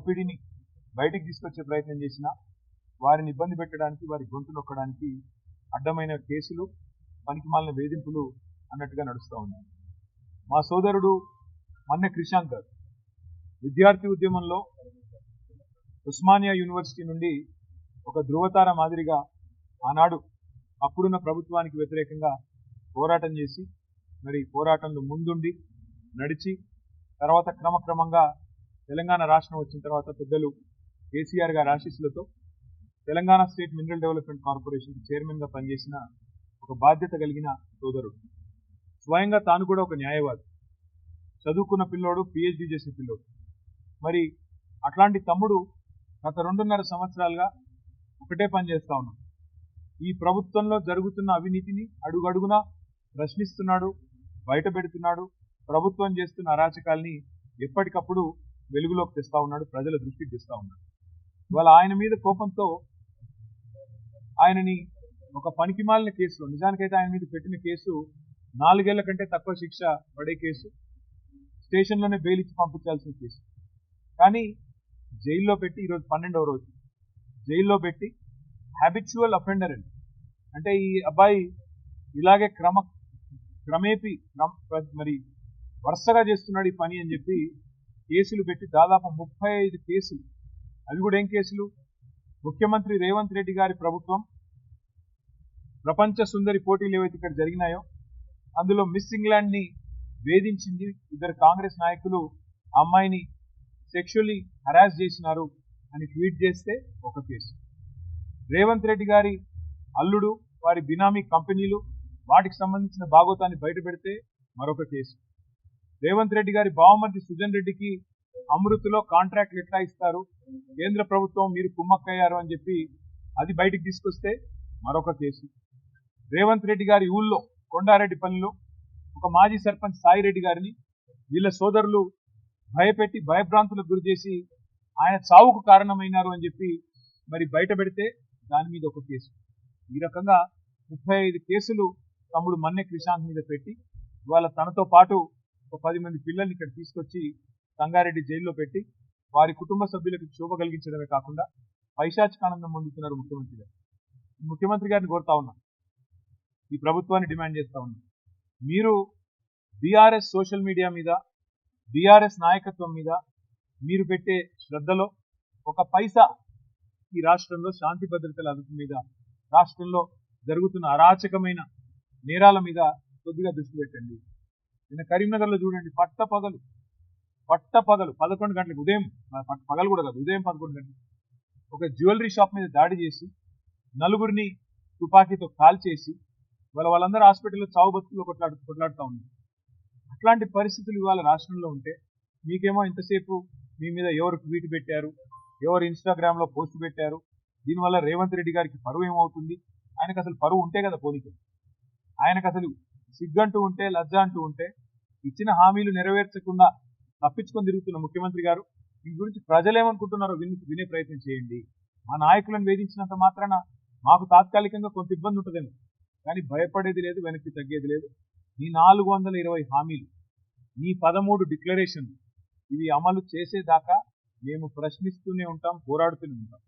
దోపిడీని బయటికి తీసుకొచ్చే ప్రయత్నం చేసినా వారిని ఇబ్బంది పెట్టడానికి, వారి గొంతు నొక్కడానికి అడ్డమైన కేసులు, పనికిమాలిన వేధింపులు అన్నట్టుగా నడుస్తూ ఉన్నాయి. మా సోదరుడు మన్నె క్రిషాంక్ గారు విద్యార్థి ఉద్యమంలో ఉస్మానియా యూనివర్సిటీ నుండి ఒక ధృవతార మాదిరిగా ఆనాడు అప్పుడున్న ప్రభుత్వానికి వ్యతిరేకంగా పోరాటం చేసి, మరి పోరాటంలో ముందుండి నడిచి, తర్వాత క్రమక్రమంగా తెలంగాణ రాష్ట్రం వచ్చిన తర్వాత పెద్దలు కేసీఆర్ గారి ఆశీస్సులతో Telangana state mineral development corporation chairman గా పనిచేసిన ఒక బాధ్యత కలిగిన సోదరుడు. స్వయంగా తాను కూడా ఒక న్యాయవాది, చదువుకున్న పిల్లోడు, పిహెచ్డి చేసిన పిల్లోడు. మరి అట్లాంటి తమ్ముడు గత 2.5 సంవత్సరాలుగా ఒకటే పని చేస్తా ఉన్నాడు. ఈ ప్రభుత్వంలో జరుగుతున్న అవినీతిని అడుగడుగునా ప్రశ్నిస్తున్నాడు, బయట పెడుతున్నాడు. ప్రభుత్వం చేస్తున్న అరాచకాల్ని ఎప్పటికప్పుడు వెలుగులోకి తెస్తా ఉన్నాడు, ప్రజల దృష్టికి తెస్తా ఉన్నాడు. ఇవాళ ఆయన మీద కోపంతో ఆయనని ఒక పనికిమాలిన కేసులో, నిజానికైతే ఆయన మీద పెట్టిన కేసు 4 ఏళ్ల కంటే తక్కువ శిక్ష పడే కేసు, స్టేషన్లోనే బెయిల్ ఇచ్చి పంపించాల్సిన కేసు. కానీ జైల్లో పెట్టి, ఈరోజు 12వ రోజు జైల్లో పెట్టి హ్యాబిచువల్ అఫెండర్ అంటే ఈ అబ్బాయి ఇలాగే క్రమేపీ మరి వరుసగా చేస్తున్నాడు ఈ పని అని చెప్పి కేసులు పెట్టి దాదాపు 35 కేసులు. అవి కూడా ఏం కేసులు? ముఖ్యమంత్రి రేవంత్ రెడ్డి గారి ప్రభుత్వం ప్రపంచ సుందరి పోటీలు ఏవైతే ఇక్కడ జరిగినాయో అందులో మిస్ ఇంగ్లాండ్ ని వేధించింది, 2 కాంగ్రెస్ నాయకులు ఆ అమ్మాయిని సెక్షువల్లీ హరాస్ చేసినారు అని ట్వీట్ చేస్తే ఒక కేసు. రేవంత్ రెడ్డి గారి అల్లుడు, వారి బినామీ కంపెనీలు, వాటికి సంబంధించిన భాగోతాన్ని బయట పెడితే మరొక కేసు. రేవంత్ రెడ్డి గారి బావమర్ది సుజన్ రెడ్డికి అమృత్లో కాంట్రాక్ట్లు ఎట్లా ఇస్తారు, కేంద్ర ప్రభుత్వం మీరు కుమ్మక్కయ్యారు అని చెప్పి అది బయటికి తీసుకొస్తే మరొక కేసు. రేవంత్ రెడ్డి గారి ఊళ్ళో కొండారెడ్డి పనిలో ఒక మాజీ సర్పంచ్ సాయిరెడ్డి గారిని వీళ్ళ సోదరులు భయపెట్టి భయభ్రాంతులకు గురి చేసి ఆయన చావుకు కారణమైనారు అని చెప్పి మరి బయట పెడితే దాని మీద ఒక కేసు. ఈ రకంగా 35 కేసులు తమ్ముడు మన్నె క్రిషాంక్ మీద పెట్టి ఇవాళ తనతో పాటు ఒక 10 మంది పిల్లల్ని ఇక్కడ తీసుకొచ్చి సంగారెడ్డి జైల్లో పెట్టి వారి కుటుంబ సభ్యులకు శోభ కలిగించడమే కాకుండా పైశాచికానందం పొందుతున్నారు ముఖ్యమంత్రి గారు. ముఖ్యమంత్రి గారిని కోరుతా ఉన్నా, ఈ ప్రభుత్వాన్ని డిమాండ్ చేస్తా ఉన్నా, మీరు బీఆర్ఎస్ సోషల్ మీడియా మీద, బీఆర్ఎస్ నాయకత్వం మీద మీరు పెట్టే శ్రద్ధలో ఒక పైసా ఈ రాష్ట్రంలో శాంతి భద్రతల అదుపు మీద, రాష్ట్రంలో జరుగుతున్న అరాచకమైన నేరాల మీద కొద్దిగా దృష్టి పెట్టండి. నిన్న కరీంనగర్లో చూడండి, పట్టపగలు 11 గంటలకు, ఉదయం పగలు కూడా కాదు, ఉదయం 11 గంటలకు ఒక జ్యువెలరీ షాప్ మీద దాడి చేసి 4గురిని తుపాకీతో కాల్చేసి వాళ్ళందరూ హాస్పిటల్లో చావు బతుకుల్లో కొట్లాడుతూ ఉన్నారు. అట్లాంటి పరిస్థితులు ఇవాళ రాష్ట్రంలో ఉంటే మీకేమో ఇంతసేపు మీ మీద ఎవరు ట్వీట్ పెట్టారు, ఎవరు ఇన్స్టాగ్రామ్ లో పోస్ట్ పెట్టారు, దీనివల్ల రేవంత్ రెడ్డి గారికి పరువు ఏమవుతుంది? ఆయనకు అసలు పరువు ఉంటే కదా పోనీకి, ఆయనకు అసలు సిగ్గంటూ ఉంటే, లజ్జ అంటూ ఉంటే, ఇచ్చిన హామీలు నెరవేర్చకుండా తప్పించుకొని తిరుగుతున్న ముఖ్యమంత్రి గారు, దీని గురించి ప్రజలేమనుకుంటున్నారో వినే ప్రయత్నం చేయండి. మా నాయకులను వేధించినంత మాత్రాన మాకు తాత్కాలికంగా కొంత ఇబ్బంది ఉంటుందేమో, కానీ భయపడేది లేదు, వెనక్కి తగ్గేది లేదు. నీ 420 హామీలు, నీ 13 డిక్లరేషన్లు, ఇవి అమలు చేసేదాకా మేము ప్రశ్నిస్తూనే ఉంటాం, పోరాడుతూనే ఉంటాం.